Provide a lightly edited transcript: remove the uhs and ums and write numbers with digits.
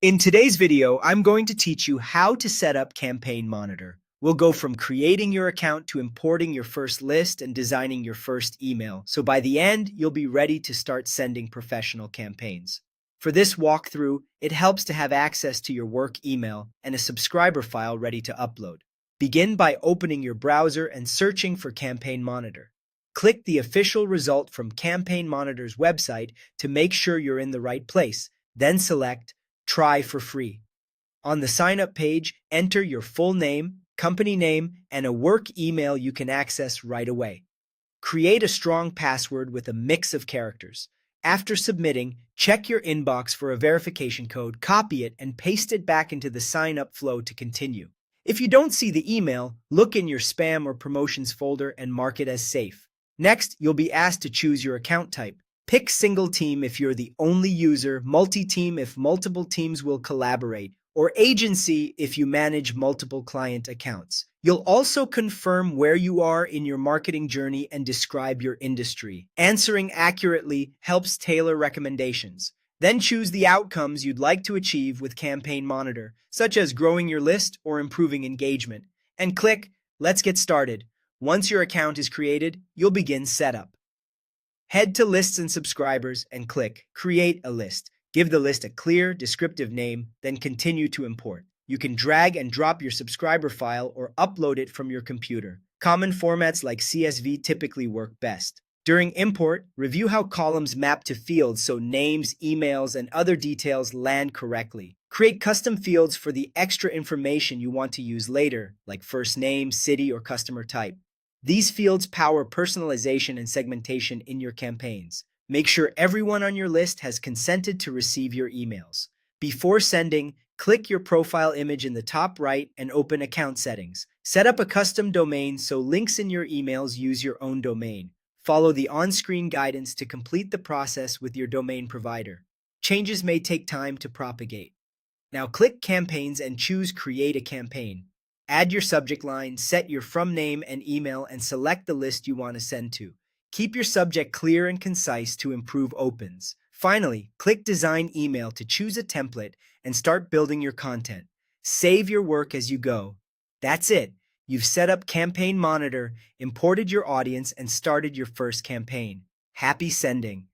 In today's video, I'm going to teach you how to set up Campaign Monitor. We'll go from creating your account to importing your first list and designing your first email. So by the end, you'll be ready to start sending professional campaigns. For this walkthrough, it helps to have access to your work email and a subscriber file ready to upload. Begin by opening your browser and searching for Campaign Monitor. Click the official result from Campaign Monitor's website to make sure you're in the right place. Then select Try for free. On the sign-up page, enter your full name, company name, and a work email you can access right away. Create a strong password with a mix of characters. After submitting, check your inbox for a verification code, copy it, and paste it back into the sign-up flow to continue. If you don't see the email, look in your spam or promotions folder and mark it as safe. Next, you'll be asked to choose your account type. Pick single team if you're the only user, multi-team if multiple teams will collaborate, or agency if you manage multiple client accounts. You'll also confirm where you are in your marketing journey and describe your industry. Answering accurately helps tailor recommendations. Then choose the outcomes you'd like to achieve with Campaign Monitor, such as growing your list or improving engagement, and click Let's get started. Once your account is created, you'll begin setup. Head to Lists and Subscribers and click Create a List. Give the list a clear, descriptive name, then continue to import. You can drag and drop your subscriber file or upload it from your computer. Common formats like CSV typically work best. During import, review how columns map to fields so names, emails, and other details land correctly. Create custom fields for the extra information you want to use later, like first name, city, or customer type. These fields power personalization and segmentation in your campaigns. Make sure everyone on your list has consented to receive your emails. Before sending, click your profile image in the top right and open Account Settings. Set up a custom domain so links in your emails use your own domain. Follow the on-screen guidance to complete the process with your domain provider. Changes may take time to propagate. Now click Campaigns and choose Create a Campaign. Add your subject line, set your from name and email, and select the list you want to send to. Keep your subject clear and concise to improve opens. Finally, click Design Email to choose a template and start building your content. Save your work as you go. That's it. You've set up Campaign Monitor, imported your audience, and started your first campaign. Happy sending!